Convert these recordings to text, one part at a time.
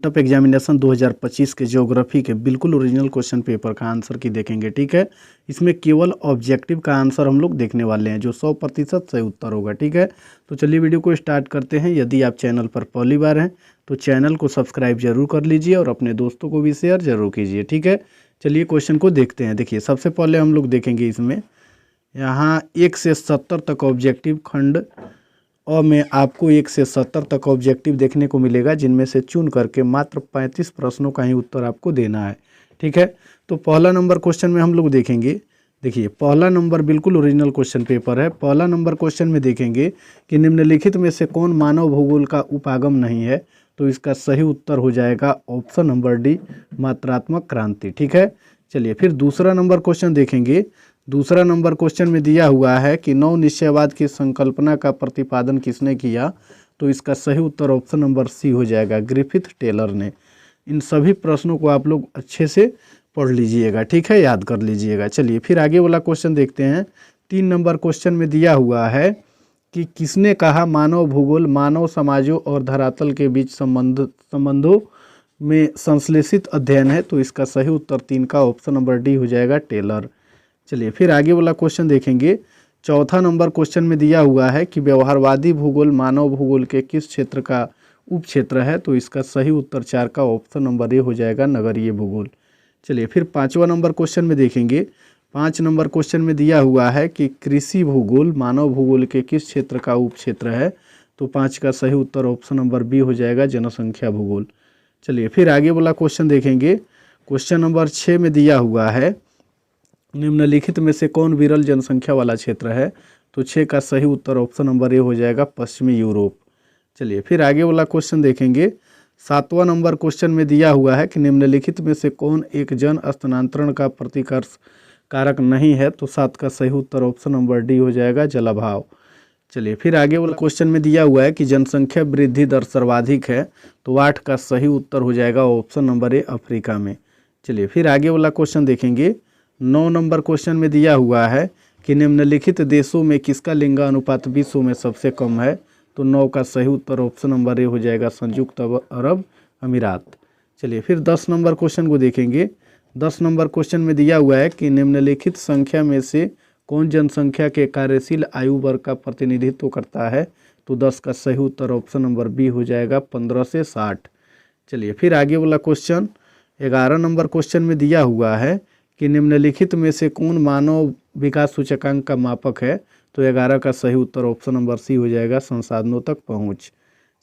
Tough examination 2025 के geography के बिल्कुल ओरिजिनल क्वेश्चन पेपर का आंसर की देखेंगे। ठीक है, इसमें केवल ऑब्जेक्टिव का आंसर हम लोग देखने वाले हैं जो 100% सही उत्तर होगा। ठीक है, तो चलिए वीडियो को स्टार्ट करते हैं। यदि आप चैनल पर पहली बार हैं तो चैनल को सब्सक्राइब जरूर कर लीजिए और अपने दोस्तों को भी शेयर जरूर कीजिए। ठीक है, चलिए क्वेश्चन को देखते हैं। देखिए सबसे पहले हम लोग देखेंगे इसमें यहाँ 1 से 70 तक ऑब्जेक्टिव खंड और में आपको 1 से 70 तक ऑब्जेक्टिव देखने को मिलेगा, जिनमें से चुन करके मात्र 35 प्रश्नों का ही उत्तर आपको देना है। ठीक है, तो पहला नंबर क्वेश्चन में हम लोग देखेंगे। देखिए पहला नंबर बिल्कुल ओरिजिनल क्वेश्चन पेपर है। पहला नंबर क्वेश्चन में देखेंगे कि निम्नलिखित में से कौन मानव भूगोल का उपागम नहीं है, तो इसका सही उत्तर हो जाएगा ऑप्शन नंबर डी, मात्रात्मक क्रांति। ठीक है, चलिए फिर दूसरा नंबर क्वेश्चन देखेंगे। दूसरा नंबर क्वेश्चन में दिया हुआ है कि नव निश्चयवाद की संकल्पना का प्रतिपादन किसने किया, तो इसका सही उत्तर ऑप्शन नंबर सी हो जाएगा, ग्रिफिथ टेलर ने। इन सभी प्रश्नों को आप लोग अच्छे से पढ़ लीजिएगा। ठीक है, याद कर लीजिएगा। चलिए फिर आगे वाला क्वेश्चन देखते हैं। 3 नंबर क्वेश्चन में दिया हुआ है कि किसने कहा मानव भूगोल मानव समाजों और धरातल के बीच संबंधों में संश्लेषित अध्ययन है, तो इसका सही उत्तर 3 का ऑप्शन नंबर डी हो जाएगा, टेलर। चलिए फिर आगे वाला क्वेश्चन देखेंगे। चौथा नंबर क्वेश्चन में दिया हुआ है कि व्यवहारवादी भूगोल मानव भूगोल के किस क्षेत्र का उपक्षेत्र है, तो इसका सही उत्तर 4 का ऑप्शन नंबर ए हो जाएगा, नगरीय भूगोल। चलिए फिर 5वां नंबर क्वेश्चन में देखेंगे। 5 नंबर क्वेश्चन में दिया हुआ है कि कृषि भूगोल मानव भूगोल के किस क्षेत्र का उपक्षेत्र है, तो 5 का सही उत्तर ऑप्शन नंबर बी हो जाएगा, जनसंख्या भूगोल। चलिए फिर आगे वाला क्वेश्चन देखेंगे। क्वेश्चन नंबर 6 में दिया हुआ है निम्नलिखित में से कौन विरल जनसंख्या वाला क्षेत्र है, तो 6 का सही उत्तर ऑप्शन नंबर ए हो जाएगा, पश्चिमी यूरोप। चलिए फिर आगे वाला क्वेश्चन देखेंगे। 7वां नंबर क्वेश्चन में दिया हुआ है कि निम्नलिखित में से कौन एक जन स्थानांतरण का प्रतिकर्ष कारक नहीं है, तो 7 का सही उत्तर ऑप्शन नंबर डी हो जाएगा, जलाभाव। चलिए फिर आगे वाला क्वेश्चन में दिया हुआ है कि जनसंख्या वृद्धि दर सर्वाधिक है, तो 8 का सही उत्तर हो जाएगा ऑप्शन नंबर ए, अफ्रीका में। चलिए फिर आगे वाला क्वेश्चन देखेंगे। 9 नंबर क्वेश्चन में दिया हुआ है कि निम्नलिखित देशों में किसका लिंगानुपात विश्व में सबसे कम है, तो 9 का सही उत्तर ऑप्शन नंबर ए हो जाएगा, संयुक्त अरब अमीरात। चलिए फिर 10 नंबर क्वेश्चन को देखेंगे। 10 नंबर क्वेश्चन में दिया हुआ है कि निम्नलिखित संख्या में से कौन जनसंख्या के कार्यशील आयु वर्ग का प्रतिनिधित्व करता है, तो 10 का सही उत्तर ऑप्शन नंबर बी हो जाएगा, 15 से 60। चलिए फिर आगे वाला क्वेश्चन 11 नंबर क्वेश्चन में दिया हुआ है कि निम्नलिखित में से कौन मानव विकास सूचकांक का मापक है, तो 11 का सही उत्तर ऑप्शन नंबर सी हो जाएगा, संसाधनों तक पहुंच।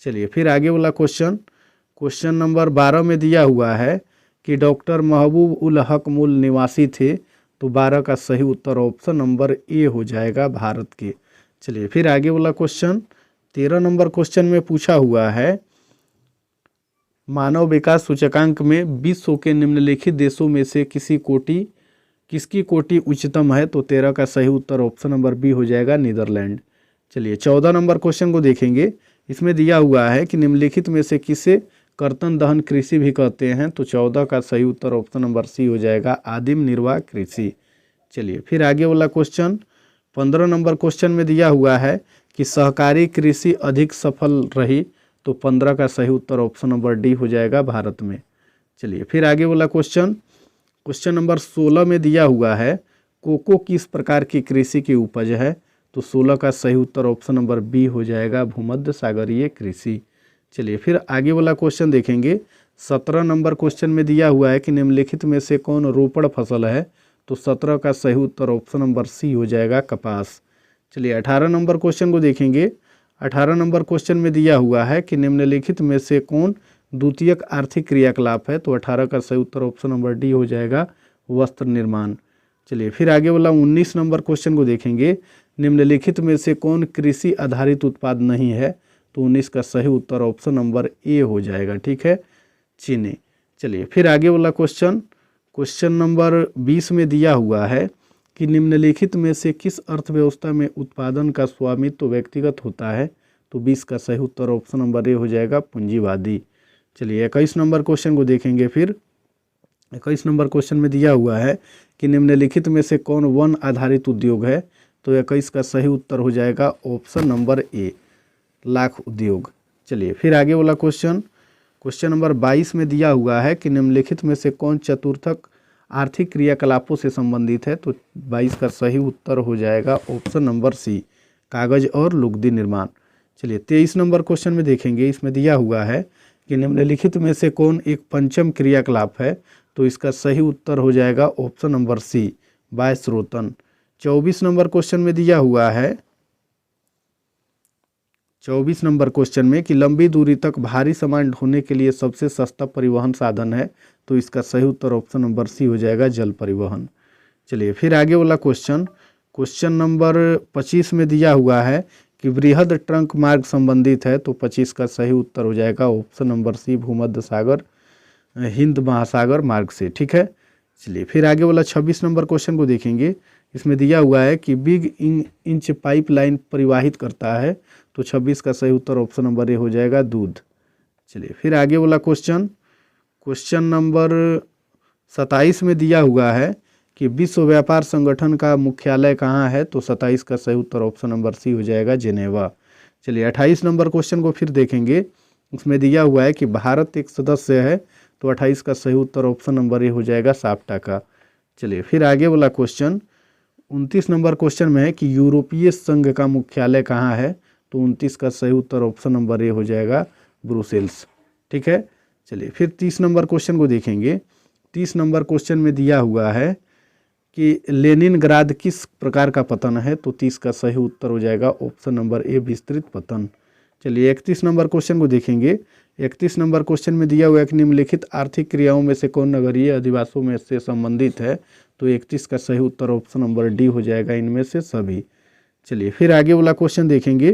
चलिए फिर आगे वाला क्वेश्चन नंबर 12 में दिया हुआ है कि डॉक्टर महबूब उल हक मूल निवासी थे, तो 12 का सही उत्तर ऑप्शन नंबर ए हो जाएगा, भारत के। चलिए फिर आगे वाला क्वेश्चन 13 नंबर क्वेश्चन में पूछा हुआ है मानव विकास सूचकांक में विश्व के निम्नलिखित देशों में से किसकी कोटि उच्चतम है, तो 13 का सही उत्तर ऑप्शन नंबर बी हो जाएगा, नीदरलैंड। चलिए 14 नंबर क्वेश्चन को देखेंगे। इसमें दिया हुआ है कि निम्नलिखित में से किसे कर्तन दहन कृषि भी कहते हैं, तो 14 का सही उत्तर ऑप्शन नंबर सी हो जाएगा, आदिम निर्वाह कृषि। चलिए फिर आगे वाला क्वेश्चन 15 नंबर क्वेश्चन में दिया हुआ है कि सहकारी कृषि अधिक सफल रही, तो 15 का सही उत्तर ऑप्शन नंबर डी हो जाएगा, भारत में। चलिए फिर आगे वाला क्वेश्चन नंबर 16 में दिया हुआ है कोको किस प्रकार की कृषि की उपज है, तो 16 का सही उत्तर ऑप्शन नंबर बी हो जाएगा, भूमध्य सागरीय कृषि। चलिए फिर आगे वाला क्वेश्चन देखेंगे। 17 नंबर क्वेश्चन में दिया हुआ है कि निम्नलिखित में से कौन रोपड़ फसल है, तो 17 का सही उत्तर ऑप्शन नंबर सी हो जाएगा, कपास। चलिए 18 नंबर क्वेश्चन को देखेंगे। 18 नंबर क्वेश्चन में दिया हुआ है कि निम्नलिखित में से कौन द्वितीयक आर्थिक क्रियाकलाप है, तो 18 का सही उत्तर ऑप्शन नंबर डी हो जाएगा, वस्त्र निर्माण। चलिए फिर आगे वाला 19 नंबर क्वेश्चन को देखेंगे। निम्नलिखित में से कौन कृषि आधारित उत्पाद नहीं है, तो 19 का सही उत्तर ऑप्शन नंबर ए हो जाएगा, ठीक है, चीनी। चलिए फिर आगे वाला क्वेश्चन नंबर 20 में दिया हुआ है कि निम्नलिखित में से किस अर्थव्यवस्था में उत्पादन का स्वामित्व व्यक्तिगत होता है, तो 20 का सही उत्तर ऑप्शन नंबर ए हो जाएगा, पूंजीवादी। चलिए 21 नंबर क्वेश्चन को देखेंगे। फिर 21 नंबर क्वेश्चन में दिया हुआ है कि निम्नलिखित में से कौन वन आधारित उद्योग है, तो 21 का सही उत्तर हो जाएगा ऑप्शन नंबर ए, लाख उद्योग। चलिए फिर आगे वाला क्वेश्चन नंबर 22 में दिया हुआ है कि निम्नलिखित में से कौन चतुर्थक आर्थिक क्रियाकलापों से संबंधित है। तो 22 का सही उत्तर हो जाएगा ऑप्शन नंबर सी, कागज और लुगदी निर्माण। चलिए 23 नंबर क्वेश्चन में देखेंगे, इसमें दिया हुआ है कि निम्नलिखित में से कौन एक पंचम क्रियाकलाप है। तो इसका सही उत्तर हो जाएगा ऑप्शन नंबर सी, वायस्रोतन। 24 नंबर क्वेश्चन में दिया हुआ है 24 नंबर क्वेश्चन में कि लंबी दूरी तक भारी सामान ढोने के लिए सबसे सस्ता परिवहन साधन है। तो इसका सही उत्तर ऑप्शन नंबर सी हो जाएगा, जल परिवहन। चलिए फिर आगे वाला क्वेश्चन नंबर 25 में दिया हुआ है कि वृहद ट्रंक मार्ग संबंधित है। तो 25 का सही उत्तर हो जाएगा ऑप्शन नंबर सी, भूमध्य सागर हिंद महासागर मार्ग से। ठीक है, चलिए फिर आगे वाला 26 नंबर क्वेश्चन को देखेंगे। इसमें दिया हुआ है कि बिग इंच पाइपलाइन परिवाहित करता है। तो 26 का सही उत्तर ऑप्शन नंबर ए हो जाएगा, दूध। चलिए फिर आगे वाला क्वेश्चन नंबर 27 में दिया हुआ है कि विश्व व्यापार संगठन का मुख्यालय कहाँ है। तो 27 का सही उत्तर ऑप्शन नंबर सी हो जाएगा, जेनेवा। चलिए 28 नंबर क्वेश्चन को फिर देखेंगे। उसमें दिया हुआ है कि भारत एक सदस्य है। तो 28 का सही उत्तर ऑप्शन नंबर ए हो जाएगा, साप्टा का। चलिए फिर आगे वाला 29 नंबर क्वेश्चन में है कि यूरोपीय संघ का मुख्यालय कहाँ है। तो 29 का सही उत्तर ऑप्शन नंबर ए हो जाएगा, ब्रुसेल्स। ठीक है, चलिए फिर 30 नंबर क्वेश्चन को देखेंगे। 30 नंबर क्वेश्चन में दिया हुआ है कि लेनिनग्राद किस प्रकार का पतन है। तो 30 का सही उत्तर हो जाएगा ऑप्शन नंबर ए, विस्तृत पतन। चलिए 31 नंबर क्वेश्चन को देखेंगे। 31 नंबर क्वेश्चन में दिया हुआ है कि निम्नलिखित आर्थिक क्रियाओं में से कौन नगरीय अधिवासों में से संबंधित है। तो 31 का सही उत्तर ऑप्शन नंबर डी हो जाएगा, इनमें से सभी। चलिए फिर आगे वाला क्वेश्चन देखेंगे।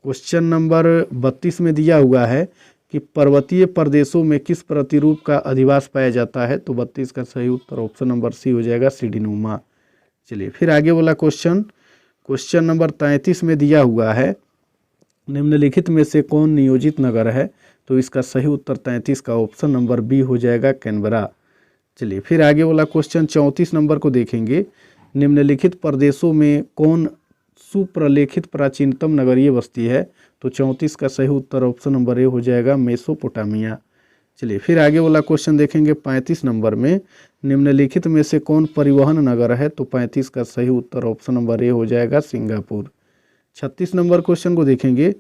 क्वेश्चन नंबर 32 में दिया हुआ है कि पर्वतीय प्रदेशों में किस प्रतिरूप का अधिवास पाया जाता है। तो 32 का सही उत्तर ऑप्शन नंबर सी हो जाएगा, सीढ़ीनुमा। चलिए फिर आगे वाला क्वेश्चन नंबर 33 में दिया हुआ है निम्नलिखित में से कौन नियोजित नगर है। तो इसका सही उत्तर 33 का ऑप्शन नंबर बी हो जाएगा, कैनबरा। चलिए फिर आगे वाला क्वेश्चन 34 नंबर को देखेंगे। निम्नलिखित प्रदेशों में कौन सुप्रलेखित प्राचीनतम नगरीय बस्ती है। तो 34 का सही उत्तर ऑप्शन नंबर ए हो जाएगा, मेसोपोटामिया। चलिए फिर आगे वाला क्वेश्चन देखेंगे 35 नंबर में, निम्नलिखित में से कौन परिवहन नगर है। तो 35 का सही उत्तर ऑप्शन नंबर ए हो जाएगा, सिंगापुर। 36 नंबर क्वेश्चन को देखेंगे।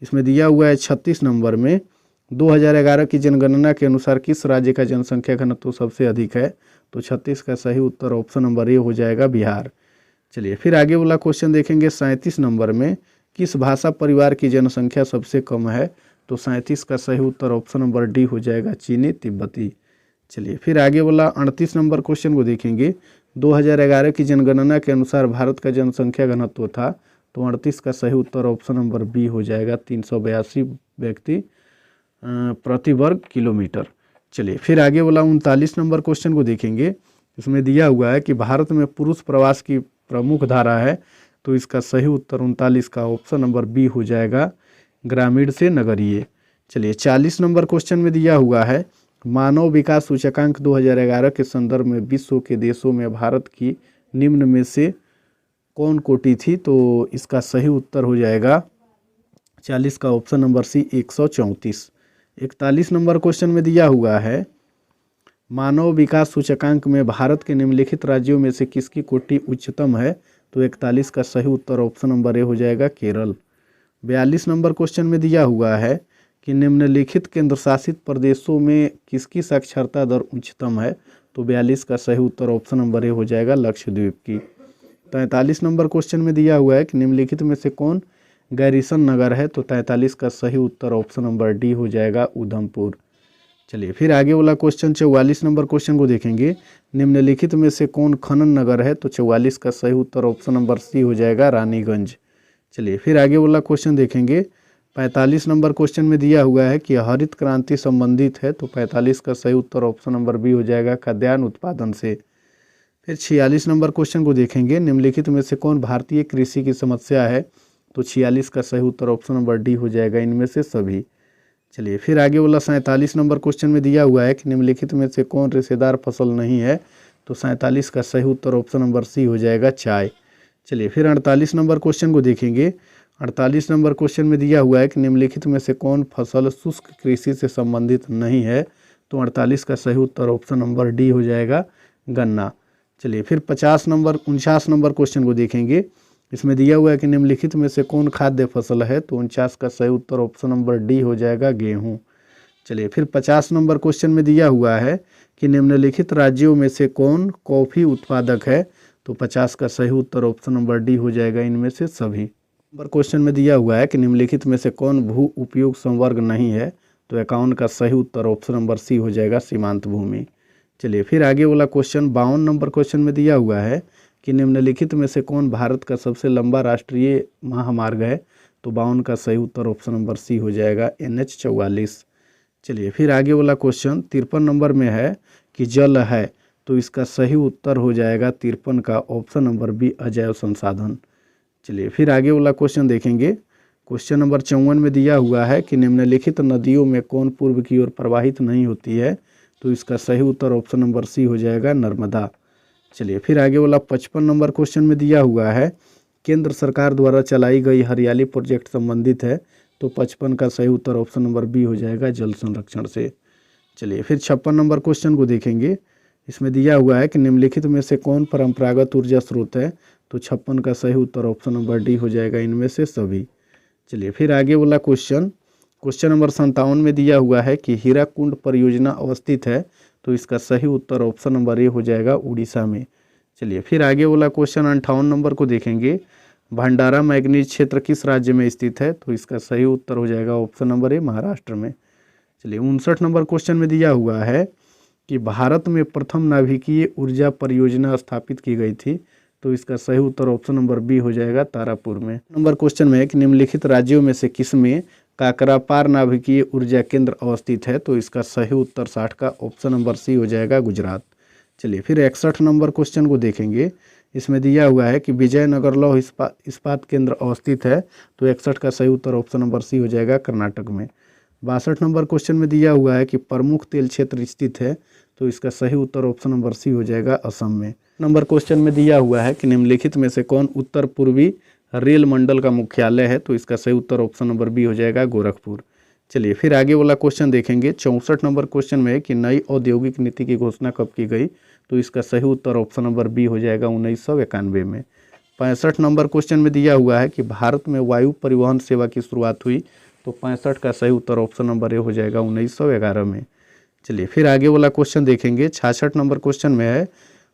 इसमें दिया हुआ है 36 नंबर में 2011 की जनगणना के अनुसार किस राज्य का जनसंख्या घनत्व सबसे अधिक है। तो 36 का सही उत्तर ऑप्शन नंबर ए हो जाएगा, बिहार। चलिए फिर आगे वाला क्वेश्चन देखेंगे 37 नंबर में, किस भाषा परिवार की जनसंख्या सबसे कम है। तो 37 का सही उत्तर ऑप्शन नंबर डी हो जाएगा, चीनी तिब्बती। चलिए फिर आगे वाला 38 नंबर क्वेश्चन को देखेंगे। 2011 की जनगणना के अनुसार भारत का जनसंख्या घनत्व था। तो 38 का सही उत्तर ऑप्शन नंबर बी हो जाएगा, 382 व्यक्ति प्रति वर्ग किलोमीटर। चलिए फिर आगे वाला 39 नंबर क्वेश्चन को देखेंगे। इसमें दिया हुआ है कि भारत में पुरुष प्रवास की प्रमुख धारा है। तो इसका सही उत्तर 39 का ऑप्शन नंबर बी हो जाएगा, ग्रामीण से नगरीय। चलिए 40 नंबर क्वेश्चन में दिया हुआ है मानव विकास सूचकांक 2011 के संदर्भ में विश्व के देशों में भारत की निम्न में से कौन कोटि थी। तो इसका सही उत्तर हो जाएगा 40 का ऑप्शन नंबर सी, 134। 41 नंबर क्वेश्चन में दिया हुआ है मानव विकास सूचकांक में भारत के निम्नलिखित राज्यों में से किसकी कोटि उच्चतम है। तो 41 का सही उत्तर ऑप्शन नंबर ए हो जाएगा, केरल। 42 नंबर क्वेश्चन में दिया हुआ है कि निम्नलिखित केंद्र शासित प्रदेशों में किसकी साक्षरता दर उच्चतम है। तो 42 का सही उत्तर ऑप्शन नंबर ए हो जाएगा, लक्षद्वीप की। 43 नंबर क्वेश्चन में दिया हुआ है कि निम्नलिखित में से कौन गैरिसन नगर है। तो 43 का सही उत्तर ऑप्शन नंबर डी हो जाएगा, उधमपुर। चलिए फिर आगे वाला क्वेश्चन 44 नंबर क्वेश्चन को देखेंगे। निम्नलिखित में से कौन खनन नगर है। तो 44 का सही उत्तर ऑप्शन नंबर सी हो जाएगा, रानीगंज। चलिए फिर आगे वाला क्वेश्चन देखेंगे। 45 नंबर क्वेश्चन में दिया हुआ है कि हरित क्रांति संबंधित है। तो 45 का सही उत्तर ऑप्शन नंबर बी हो जाएगा, खाद्यान्न उत्पादन से। फिर 46 नंबर क्वेश्चन को देखेंगे। निम्नलिखित में से कौन भारतीय कृषि की समस्या है। तो 46 का सही उत्तर ऑप्शन नंबर डी हो जाएगा, इनमें से सभी। चलिए फिर आगे वाला 47 नंबर क्वेश्चन में दिया हुआ है कि निम्नलिखित में से कौन रेशेदार फसल नहीं है। तो 47 का सही उत्तर ऑप्शन नंबर सी हो जाएगा, चाय। चलिए फिर 48 नंबर क्वेश्चन को देखेंगे। 48 नंबर क्वेश्चन में दिया हुआ है कि निम्नलिखित में से कौन फसल शुष्क कृषि से संबंधित नहीं है। तो 48 का सही उत्तर ऑप्शन नंबर डी हो जाएगा, गन्ना। चलिए फिर 49 नंबर क्वेश्चन को देखेंगे। इसमें दिया हुआ है कि निम्नलिखित में से कौन खाद्य फसल है। तो 49 का सही उत्तर ऑप्शन नंबर डी हो जाएगा, गेहूँ। चलिए फिर 50 नंबर क्वेश्चन में दिया हुआ है कि निम्नलिखित राज्यों में से कौन कॉफ़ी उत्पादक है। तो 50 का सही उत्तर ऑप्शन नंबर डी हो जाएगा, इनमें से सभी। नंबर क्वेश्चन में दिया हुआ है कि निम्नलिखित में से कौन भू उपयोग संवर्ग नहीं है। तो 51 का सही उत्तर ऑप्शन नंबर सी हो जाएगा, सीमांत भूमि। चलिए फिर आगे वाला क्वेश्चन 52 नंबर क्वेश्चन में दिया हुआ है कि निम्नलिखित में से कौन भारत का सबसे लंबा राष्ट्रीय महामार्ग है। तो 52 का सही उत्तर ऑप्शन नंबर सी हो जाएगा, NH 44। चलिए फिर आगे वाला क्वेश्चन 53 नंबर में है कि जल है। तो इसका सही उत्तर हो जाएगा 53 का ऑप्शन नंबर बी, अजैव संसाधन। चलिए फिर आगे वाला क्वेश्चन देखेंगे। क्वेश्चन नंबर 54 में दिया हुआ है कि निम्नलिखित नदियों में कौन पूर्व की ओर प्रवाहित नहीं होती है। तो इसका सही उत्तर ऑप्शन नंबर सी हो जाएगा, नर्मदा। चलिए फिर आगे वाला 55 नंबर क्वेश्चन में दिया हुआ है केंद्र सरकार द्वारा चलाई गई हरियाली प्रोजेक्ट संबंधित है। तो 55 का सही उत्तर ऑप्शन नंबर बी हो जाएगा, जल संरक्षण से। चलिए फिर 56 नंबर क्वेश्चन को देखेंगे। इसमें दिया हुआ है कि निम्नलिखित में से कौन परंपरागत ऊर्जा स्रोत है। तो 56 का सही उत्तर ऑप्शन नंबर डी हो जाएगा, इनमें से सभी। चलिए फिर आगे वाला क्वेश्चन नंबर 57 में दिया हुआ है कि हीराकुंड परियोजना अवस्थित है। तो इसका सही उत्तर ऑप्शन नंबर ए हो जाएगा, उड़ीसा में। चलिए फिर आगे वाला क्वेश्चन 58 नंबर को देखेंगे। भंडारा मैग्नीज क्षेत्र किस राज्य में स्थित है। तो इसका सही उत्तर हो जाएगा ऑप्शन नंबर ए, महाराष्ट्र में। चलिए 59 नंबर क्वेश्चन में दिया हुआ है कि भारत में प्रथम नाभिकीय ऊर्जा परियोजना स्थापित की गई थी। तो इसका सही उत्तर ऑप्शन नंबर बी हो जाएगा, तारापुर में। नंबर क्वेश्चन में है कि निम्नलिखित राज्यों में से किसमें काकरापार नाभिकीय ऊर्जा केंद्र अवस्थित है। तो इसका सही उत्तर 60 का ऑप्शन नंबर सी हो जाएगा, गुजरात। चलिए फिर 61 नंबर क्वेश्चन को देखेंगे। इसमें दिया हुआ है कि विजयनगर लौह इस्पात केंद्र अवस्थित है। तो 61 का सही उत्तर ऑप्शन नंबर सी हो जाएगा, कर्नाटक में। 62 नंबर क्वेश्चन में दिया हुआ है कि प्रमुख तेल क्षेत्र स्थित है। तो इसका सही उत्तर ऑप्शन नंबर सी हो जाएगा, असम में। नंबर क्वेश्चन में दिया हुआ है कि निम्नलिखित में से कौन उत्तर पूर्वी रेल मंडल का मुख्यालय है। तो इसका सही उत्तर ऑप्शन नंबर बी हो जाएगा, गोरखपुर। चलिए फिर आगे वाला क्वेश्चन देखेंगे। 64 नंबर क्वेश्चन में है कि नई औद्योगिक नीति की घोषणा कब की गई। तो इसका सही उत्तर ऑप्शन नंबर बी हो जाएगा, 1991 में। 65 नंबर क्वेश्चन में दिया हुआ है कि भारत में वायु परिवहन सेवा की शुरुआत हुई। तो 65 का सही उत्तर ऑप्शन नंबर ए हो जाएगा, 1911 में। चलिए फिर आगे वाला क्वेश्चन देखेंगे। 66 नंबर क्वेश्चन में है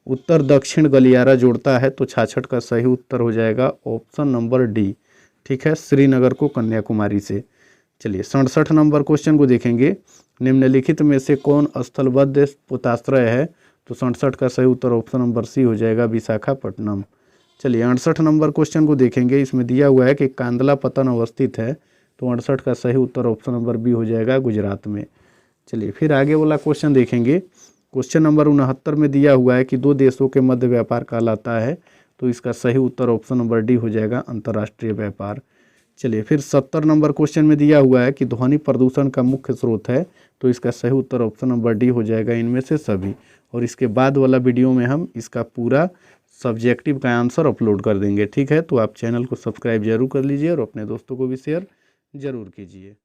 उत्तर दक्षिण गलियारा जोड़ता है। तो 66 का सही उत्तर हो जाएगा ऑप्शन नंबर डी, ठीक है, श्रीनगर को कन्याकुमारी से। चलिए 67 नंबर क्वेश्चन को देखेंगे। निम्नलिखित में से कौन स्थलबद्ध पोताश्रय है। तो 67 का सही उत्तर ऑप्शन नंबर सी हो जाएगा, विशाखापट्टनम। चलिए 68 नंबर क्वेश्चन को देखेंगे। इसमें दिया हुआ है कि कांदला पतन अवस्थित है। तो 68 का सही उत्तर ऑप्शन नंबर बी हो जाएगा, गुजरात में। चलिए फिर आगे वाला क्वेश्चन देखेंगे। क्वेश्चन नंबर 69 में दिया हुआ है कि दो देशों के मध्य व्यापार कहलाता है। तो इसका सही उत्तर ऑप्शन नंबर डी हो जाएगा, अंतर्राष्ट्रीय व्यापार। चलिए फिर 70 नंबर क्वेश्चन में दिया हुआ है कि ध्वनि प्रदूषण का मुख्य स्रोत है। तो इसका सही उत्तर ऑप्शन नंबर डी हो जाएगा, इनमें से सभी। और इसके बाद वाला वीडियो में हम इसका पूरा सब्जेक्टिव का आंसर अपलोड कर देंगे, ठीक है। तो आप चैनल को सब्सक्राइब जरूर कर लीजिए और अपने दोस्तों को भी शेयर जरूर कीजिए।